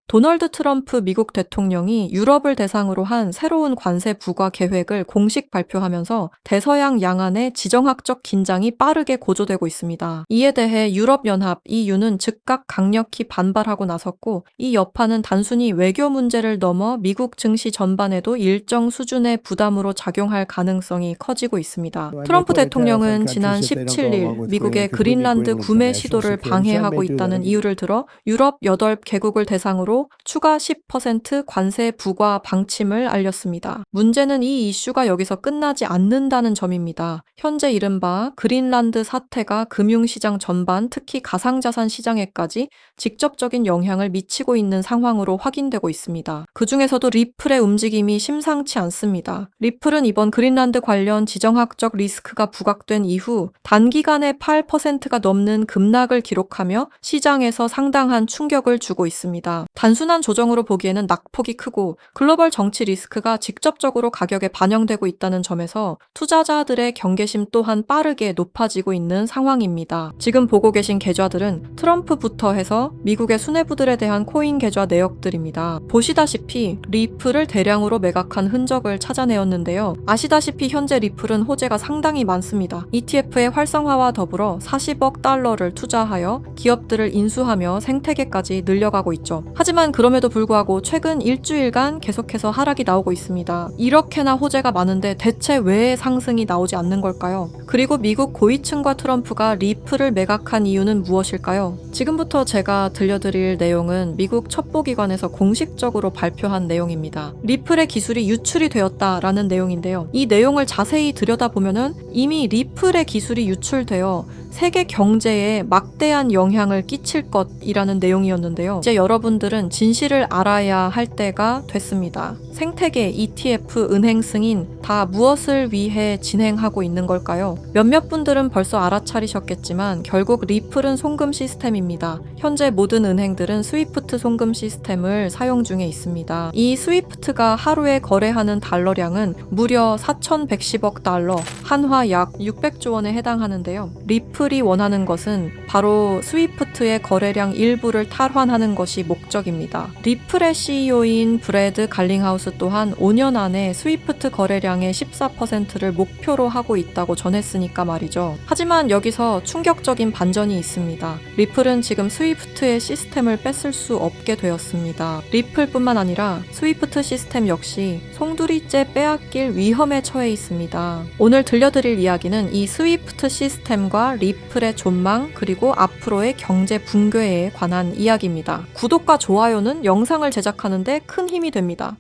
도널드 트럼프 미국 대통령이 유럽을 대상으로 한 새로운 관세 부과 계획을 공식 발표하면서 대서양 양안의 지정학적 긴장이 빠르게 고조되고 있습니다. 이에 대해 유럽연합 EU는 즉각 강력히 반발하고 나섰고, 이 여파는 단순히 외교 문제를 넘어 미국 증시 전반에도 일정 수준의 부담으로 작용할 가능성이 커지고 있습니다. 트럼프 대통령은 지난 17일 미국의 그린란드 구매 시도를 방해하고 있다는 이유를 들어 유럽 8개국을 대상으로 추가 10% 관세 부과 방침을 알렸습니다. 문제는 이 이슈가 여기서 끝나지 않는다는 점입니다. 현재 이른바 그린란드 사태가 금융시장 전반, 특히 가상자산 시장에까지 직접적인 영향을 미치고 있는 상황으로 확인되고 있습니다. 그 중에서도 리플의 움직임이 심상치 않습니다. 리플은 이번 그린란드 관련 지정학적 리스크가 부각된 이후 단기간에 8%가 넘는 급락을 기록하며 시장에서 상당한 충격을 주고 있습니다. 단순한 조정으로 보기에는 낙폭이 크고 글로벌 정치 리스크가 직접적으로 가격에 반영되고 있다는 점에서 투자자들의 경계심 또한 빠르게 높아지고 있는 상황입니다. 지금 보고 계신 계좌들은 트럼프부터 해서 미국의 수뇌부들에 대한 코인 계좌 내역들입니다. 보시다시피 리플을 대량으로 매각한 흔적을 찾아내었는데요. 아시다시피 현재 리플은 호재가 상당히 많습니다. ETF의 활성화와 더불어 40억 달러를 투자하여 기업들을 인수하며 생태계까지 늘려가고 있죠. 하지만 그럼에도 불구하고 최근 일주일간 계속해서 하락이 나오고 있습니다. 이렇게나 호재가 많은데 대체 왜 상승이 나오지 않는 걸까요? 그리고 미국 고위층과 트럼프가 리플을 매각한 이유는 무엇일까요? 지금부터 제가 들려드릴 내용은 미국 첩보기관에서 공식적으로 발표한 내용입니다. 리플의 기술이 유출이 되었다라는 내용인데요. 이 내용을 자세히 들여다보면은 이미 리플의 기술이 유출되어 세계 경제에 막대한 영향을 끼칠 것이라는 내용이었는데요. 이제 여러분들은 진실을 알아야 할 때가 됐습니다. 생태계, ETF, 은행 승인 다 무엇을 위해 진행하고 있는 걸까요? 몇몇 분들은 벌써 알아차리셨겠지만 결국 리플은 송금 시스템입니다. 현재 모든 은행들은 스위프트 송금 시스템을 사용 중에 있습니다. 이 스위프트가 하루에 거래하는 달러량은 무려 4,110억 달러, 한화 약 600조 원에 해당하는데요. 리플이 원하는 것은 바로 스위프트의 거래량 일부를 탈환하는 것이 목적입니다. 리플의 CEO인 브래드 갈링하우스 또한 5년 안에 스위프트 거래량의 14%를 목표로 하고 있다고 전했으니까 말이죠. 하지만 여기서 충격적인 반전이 있습니다. 리플은 지금 스위프트의 시스템을 뺏을 수 없게 되었습니다. 리플뿐만 아니라 스위프트 시스템 역시 송두리째 빼앗길 위험에 처해 있습니다. 오늘 들려드릴 이야기는 이 스위프트 시스템과 리플의 존망, 그리고 앞으로의 경제 붕괴에 관한 이야기입니다. 구독과 좋아요는 영상을 제작하는데 큰 힘이 됩니다.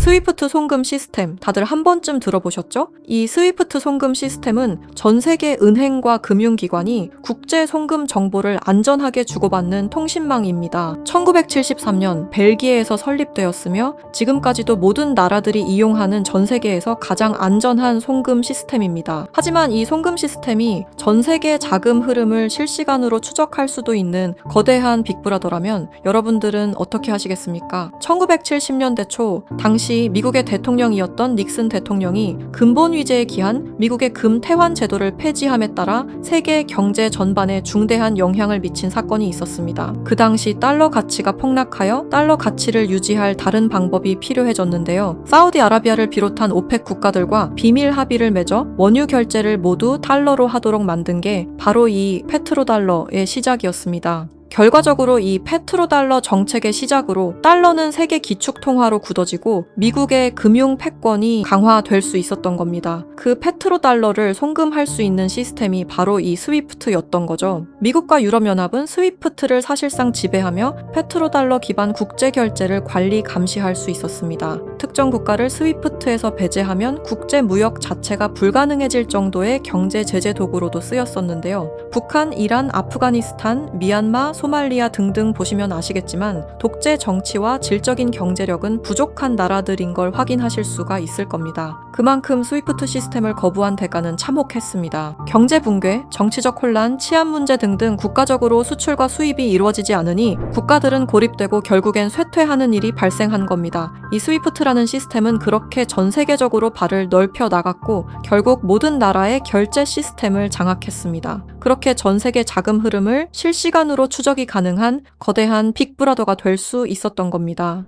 스위프트 송금 시스템 다들 한 번쯤 들어보셨죠? 이 스위프트 송금 시스템은 전 세계 은행과 금융기관이 국제 송금 정보를 안전하게 주고받는 통신망입니다. 1973년 벨기에에서 설립되었으며 지금까지도 모든 나라들이 이용하는 전 세계에서 가장 안전한 송금 시스템입니다. 하지만 이 송금 시스템이 전 세계 자금 흐름을 실시간으로 추적할 수도 있는 거대한 빅브라더라면 여러분들은 어떻게 하시겠습니까? 1970년대 초 당시 미국의 대통령이었던 닉슨 대통령이 근본 위제에 기한 미국의 금 태환 제도를 폐지함에 따라 세계 경제 전반에 중대한 영향을 미친 사건이 있었습니다. 그 당시 달러 가치가 폭락하여 달러 가치를 유지할 다른 방법이 필요해졌는데요. 사우디아라비아를 비롯한 오펙 국가들과 비밀 합의를 맺어 원유 결제를 모두 달러로 하도록 만든 게 바로 이 페트로달러의 시작이었습니다. 결과적으로 이 페트로달러 정책의 시작으로 달러는 세계 기축통화로 굳어지고 미국의 금융 패권이 강화될 수 있었던 겁니다. 그 페트로달러를 송금할 수 있는 시스템이 바로 이 스위프트였던 거죠. 미국과 유럽연합은 스위프트를 사실상 지배하며 페트로달러 기반 국제결제를 관리 감시할 수 있었습니다. 특정 국가를 스위프트에서 배제하면 국제무역 자체가 불가능해질 정도의 경제 제재 도구로도 쓰였었는데요. 북한, 이란, 아프가니스탄, 미얀마, 소말리아 등등 보시면 아시겠지만 독재 정치와 질적인 경제력은 부족한 나라들인 걸 확인하실 수가 있을 겁니다. 그만큼 스위프트 시스템을 거부한 대가는 참혹했습니다. 경제 붕괴, 정치적 혼란, 치안 문제 등등 국가적으로 수출과 수입이 이루어지지 않으니 국가들은 고립되고 결국엔 쇠퇴하는 일이 발생한 겁니다. 이 스위프트라는 시스템은 그렇게 전 세계적으로 발을 넓혀 나갔고 결국 모든 나라의 결제 시스템을 장악했습니다. 그렇게 전 세계 자금 흐름을 실시간으로 추적이 가능한 거대한 빅브라더가 될 수 있었던 겁니다.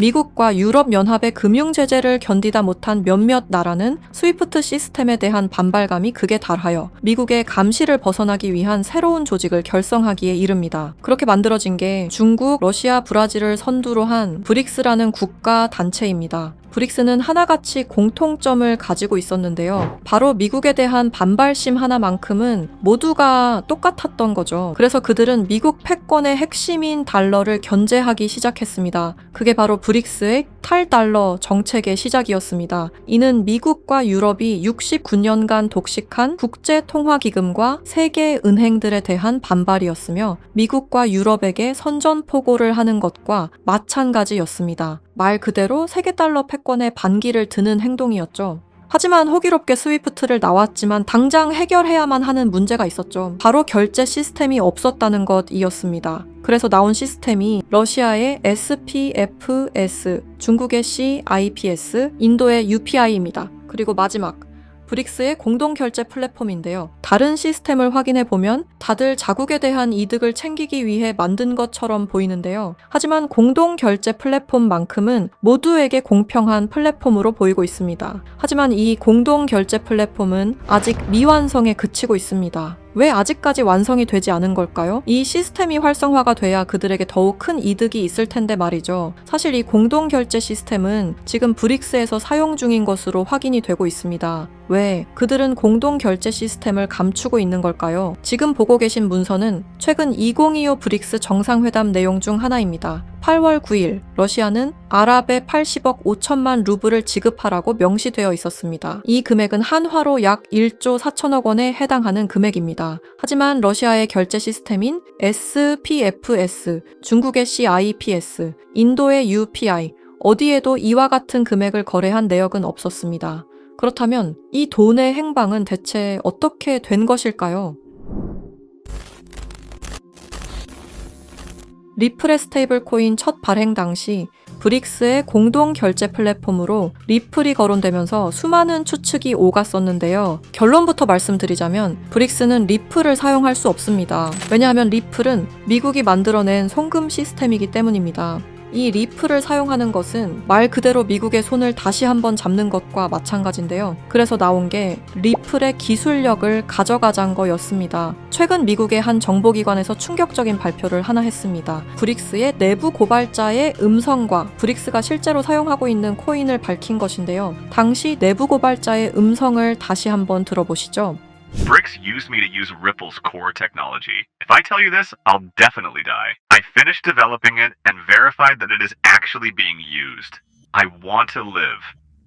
미국과 유럽연합의 금융제재를 견디다 못한 몇몇 나라는 스위프트 시스템에 대한 반발감이 극에 달하여 미국의 감시를 벗어나기 위한 새로운 조직을 결성하기에 이릅니다. 그렇게 만들어진 게 중국, 러시아, 브라질을 선두로 한 브릭스라는 국가 단체입니다. 브릭스는 하나같이 공통점을 가지고 있었는데요. 바로 미국에 대한 반발심 하나만큼은 모두가 똑같았던 거죠. 그래서 그들은 미국 패권의 핵심인 달러를 견제하기 시작했습니다. 그게 바로 브릭스의 탈달러 정책의 시작이었습니다. 이는 미국과 유럽이 69년간 독식한 국제통화기금과 세계은행들에 대한 반발이었으며 미국과 유럽에게 선전포고를 하는 것과 마찬가지였습니다. 말 그대로 세계달러 패권에 반기를 드는 행동이었죠. 하지만 호기롭게 스위프트를 나왔지만 당장 해결해야만 하는 문제가 있었죠. 바로 결제 시스템이 없었다는 것이었습니다. 그래서 나온 시스템이 러시아의 SPFS, 중국의 CIPS, 인도의 UPI입니다. 그리고 마지막 브릭스의 공동결제 플랫폼인데요. 다른 시스템을 확인해보면 다들 자국에 대한 이득을 챙기기 위해 만든 것처럼 보이는데요. 하지만 공동결제 플랫폼만큼은 모두에게 공평한 플랫폼으로 보이고 있습니다. 하지만 이 공동결제 플랫폼은 아직 미완성에 그치고 있습니다. 왜 아직까지 완성이 되지 않은 걸까요? 이 시스템이 활성화가 돼야 그들에게 더욱 큰 이득이 있을 텐데 말이죠. 사실 이 공동결제 시스템은 지금 브릭스에서 사용 중인 것으로 확인이 되고 있습니다. 왜? 그들은 공동결제 시스템을 감추고 있는 걸까요? 지금 보고 계신 문서는 최근 2025 브릭스 정상회담 내용 중 하나입니다. 8월 9일 러시아는 아랍에 80억 5천만 루블을 지급하라고 명시되어 있었습니다. 이 금액은 한화로 약 1조 4천억 원에 해당하는 금액입니다. 하지만 러시아의 결제 시스템인 SPFS, 중국의 CIPS, 인도의 UPI, 어디에도 이와 같은 금액을 거래한 내역은 없었습니다. 그렇다면 이 돈의 행방은 대체 어떻게 된 것일까요? 리플의 스테이블 코인 첫 발행 당시 브릭스의 공동 결제 플랫폼으로 리플이 거론되면서 수많은 추측이 오갔었는데요. 결론부터 말씀드리자면 브릭스는 리플을 사용할 수 없습니다. 왜냐하면 리플은 미국이 만들어낸 송금 시스템이기 때문입니다. 이 리플을 사용하는 것은 말 그대로 미국의 손을 다시 한번 잡는 것과 마찬가지인데요. 그래서 나온 게 리플의 기술력을 가져가자는 거였습니다. 최근 미국의 한 정보기관에서 충격적인 발표를 하나 했습니다. 브릭스의 내부 고발자의 음성과 브릭스가 실제로 사용하고 있는 코인을 밝힌 것인데요. 당시 내부 고발자의 음성을 다시 한번 들어보시죠. Bricks used me to use Ripple's core technology. If I tell you this, I'll definitely die. I finished developing it and verified that it is actually being used. I want to live.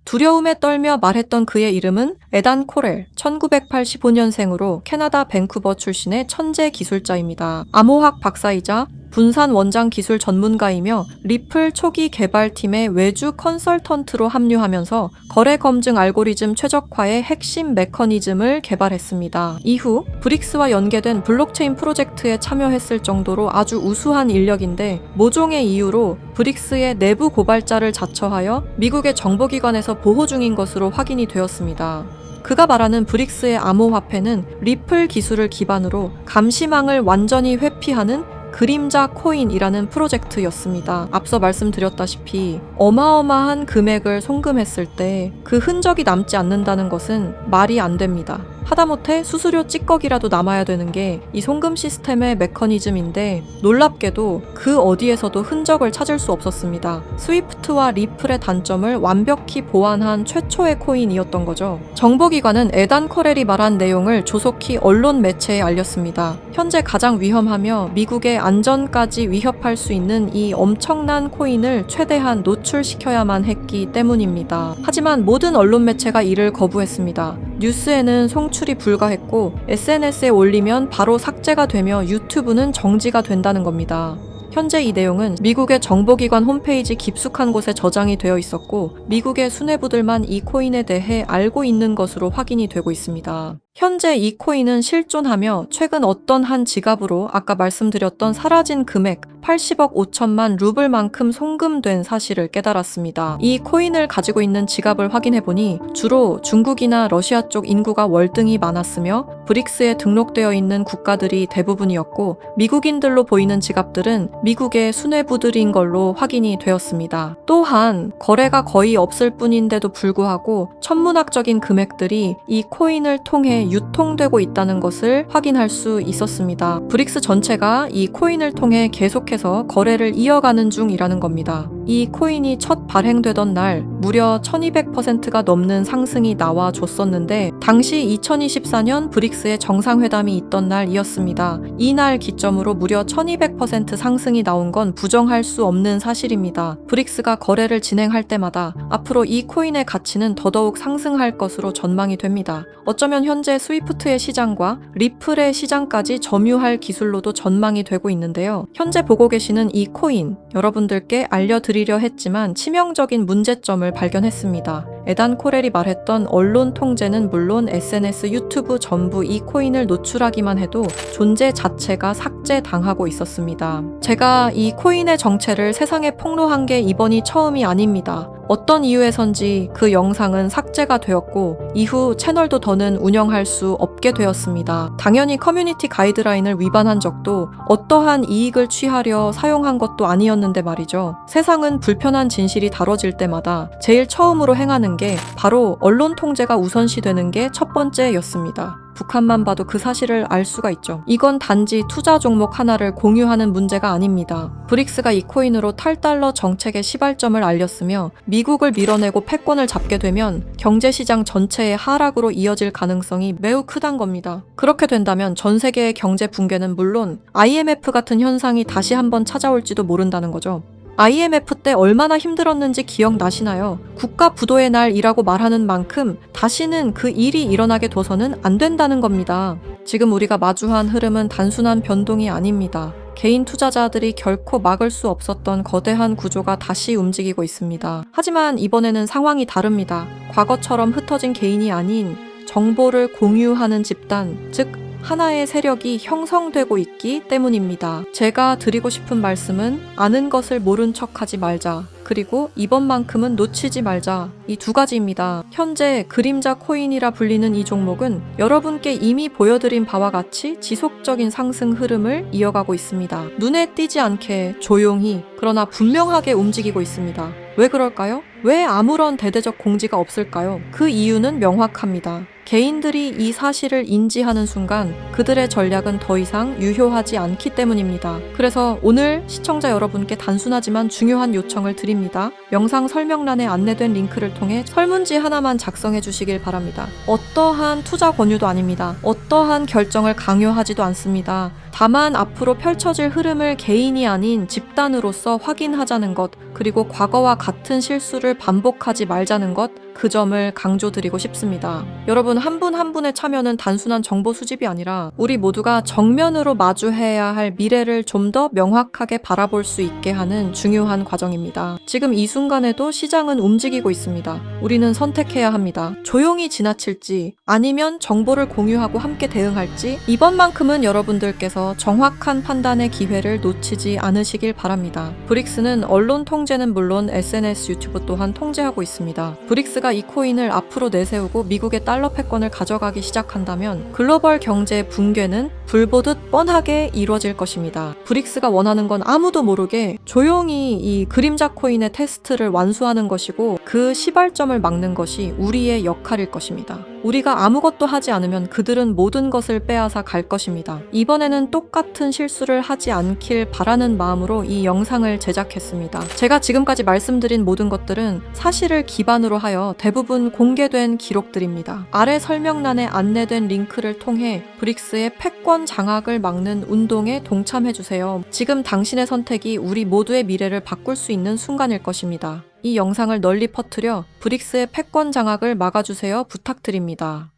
두려움에 떨며 말했던 그의 이름은 에단 코렐, 1985년생으로 캐나다 밴쿠버 출신의 천재 기술자입니다. 암호학 박사이자 분산 원장 기술 전문가이며 리플 초기 개발팀의 외주 컨설턴트로 합류하면서 거래 검증 알고리즘 최적화의 핵심 메커니즘을 개발했습니다. 이후 브릭스와 연계된 블록체인 프로젝트에 참여했을 정도로 아주 우수한 인력인데 모종의 이유로 브릭스의 내부 고발자를 자처하여 미국의 정보기관에서 보호 중인 것으로 확인이 되었습니다. 그가 말하는 브릭스의 암호화폐는 리플 기술을 기반으로 감시망을 완전히 회피하는 그림자 코인이라는 프로젝트였습니다. 앞서 말씀드렸다시피 어마어마한 금액을 송금했을 때 그 흔적이 남지 않는다는 것은 말이 안 됩니다. 하다못해 수수료 찌꺼기라도 남아야 되는 게 이 송금 시스템의 메커니즘인데 놀랍게도 그 어디에서도 흔적을 찾을 수 없었습니다. 스위프트와 리플의 단점을 완벽히 보완한 최초의 코인이었던 거죠. 정보기관은 에단 코렐이 말한 내용을 조속히 언론 매체에 알렸습니다. 현재 가장 위험하며 미국의 안전까지 위협할 수 있는 이 엄청난 코인을 최대한 노출시켜야만 했기 때문입니다. 하지만 모든 언론 매체가 이를 거부했습니다. 뉴스에는 송출이 불가했고 SNS에 올리면 바로 삭제가 되며 유튜브는 정지가 된다는 겁니다. 현재 이 내용은 미국의 정보기관 홈페이지 깊숙한 곳에 저장이 되어 있었고 미국의 수뇌부들만 이 코인에 대해 알고 있는 것으로 확인이 되고 있습니다. 현재 이 코인은 실존하며 최근 어떤 한 지갑으로 아까 말씀드렸던 사라진 금액 80억 5천만 루블만큼 송금된 사실을 깨달았습니다. 이 코인을 가지고 있는 지갑을 확인해보니 주로 중국이나 러시아 쪽 인구가 월등히 많았으며 브릭스에 등록되어 있는 국가들이 대부분이었고 미국인들로 보이는 지갑들은 미국의 수뇌부들인 걸로 확인이 되었습니다. 또한 거래가 거의 없을 뿐인데도 불구하고 천문학적인 금액들이 이 코인을 통해 유통되고 있다는 것을 확인할 수 있었습니다. 브릭스 전체가 이 코인을 통해 계속해서 거래를 이어가는 중이라는 겁니다. 이 코인이 첫 발행되던 날 무려 1200%가 넘는 상승이 나와줬었는데 당시 2024년 브릭스의 정상회담이 있던 날이었습니다. 이날 기점으로 무려 1200% 상승이 나온 건 부정할 수 없는 사실입니다. 브릭스가 거래를 진행할 때마다 앞으로 이 코인의 가치는 더더욱 상승할 것으로 전망이 됩니다. 어쩌면 현재 스위프트의 시장과 리플의 시장까지 점유할 기술로도 전망이 되고 있는데요. 현재 보고 계시는 이 코인, 여러분들께 알려드리려 했지만 치명적인 문제점을 발견했습니다. 에단 코렐이 말했던 언론 통제는 물론 SNS, 유튜브 전부 이 코인을 노출하기만 해도 존재 자체가 삭제당하고 있었습니다. 제가 이 코인의 정체를 세상에 폭로한 게 이번이 처음이 아닙니다. 어떤 이유에선지 그 영상은 삭제가 되었고 이후 채널도 더는 운영할 수 없게 되었습니다. 당연히 커뮤니티 가이드라인을 위반한 적도 어떠한 이익을 취하려 사용한 것도 아니었는데 말이죠. 세상은 불편한 진실이 다뤄질 때마다 제일 처음으로 행하는 게 바로 언론 통제가 우선시되는 게 첫 번째였습니다. 북한만 봐도 그 사실을 알 수가 있죠. 이건 단지 투자 종목 하나를 공유하는 문제가 아닙니다. 브릭스가 이 코인으로 탈달러 정책의 시발점을 알렸으며 미국을 밀어내고 패권을 잡게 되면 경제시장 전체의 하락으로 이어질 가능성이 매우 크단 겁니다. 그렇게 된다면 전 세계의 경제 붕괴는 물론 IMF 같은 현상이 다시 한번 찾아올지도 모른다는 거죠. IMF 때 얼마나 힘들었는지 기억나시나요? 국가 부도의 날이라고 말하는 만큼 다시는 그 일이 일어나게 둬서는 안 된다는 겁니다. 지금 우리가 마주한 흐름은 단순한 변동이 아닙니다. 개인 투자자들이 결코 막을 수 없었던 거대한 구조가 다시 움직이고 있습니다. 하지만 이번에는 상황이 다릅니다. 과거처럼 흩어진 개인이 아닌 정보를 공유하는 집단, 즉 하나의 세력이 형성되고 있기 때문입니다. 제가 드리고 싶은 말씀은 아는 것을 모른 척하지 말자. 그리고 이번만큼은 놓치지 말자. 이 두 가지입니다. 현재 그림자 코인이라 불리는 이 종목은 여러분께 이미 보여드린 바와 같이 지속적인 상승 흐름을 이어가고 있습니다. 눈에 띄지 않게 조용히 그러나 분명하게 움직이고 있습니다. 왜 그럴까요? 왜 아무런 대대적 공지가 없을까요? 그 이유는 명확합니다. 개인들이 이 사실을 인지하는 순간 그들의 전략은 더 이상 유효하지 않기 때문입니다. 그래서 오늘 시청자 여러분께 단순하지만 중요한 요청을 드립니다. 영상 설명란에 안내된 링크를 통해 설문지 하나만 작성해 주시길 바랍니다. 어떠한 투자 권유도 아닙니다. 어떠한 결정을 강요하지도 않습니다. 다만 앞으로 펼쳐질 흐름을 개인이 아닌 집단으로서 확인하자는 것, 그리고 과거와 같은 실수를 반복하지 말자는 것, 그 점을 강조드리고 싶습니다. 여러분 한 분 한 분의 참여는 단순한 정보 수집이 아니라 우리 모두가 정면으로 마주해야 할 미래를 좀 더 명확하게 바라볼 수 있게 하는 중요한 과정입니다. 지금 이 순간에도 시장은 움직이고 있습니다. 우리는 선택해야 합니다. 조용히 지나칠지 아니면 정보를 공유하고 함께 대응할지 이번만큼은 여러분들께서 정확한 판단의 기회를 놓치지 않으시길 바랍니다. 브릭스는 언론 통제는 물론 SNS, 유튜브 또한 통제하고 있습니다. 브릭스가 이 코인을 앞으로 내세우고 미국의 달러 패권을 가져가기 시작한다면 글로벌 경제 붕괴는 불보듯 뻔하게 이루어질 것입니다. 브릭스가 원하는 건 아무도 모르게 조용히 이 그림자 코인의 테스트를 완수하는 것이고 그 시발점을 막는 것이 우리의 역할일 것입니다. 우리가 아무것도 하지 않으면 그들은 모든 것을 빼앗아 갈 것입니다. 이번에는 똑같은 실수를 하지 않길 바라는 마음으로 이 영상을 제작했습니다. 제가 지금까지 말씀드린 모든 것들은 사실을 기반으로 하여 대부분 공개된 기록들입니다. 아래 설명란에 안내된 링크를 통해 브릭스의 패권 장악을 막는 운동에 동참해주세요. 지금 당신의 선택이 우리 모두의 미래를 바꿀 수 있는 순간일 것입니다. 이 영상을 널리 퍼뜨려 브릭스의 패권 장악을 막아주세요 부탁드립니다.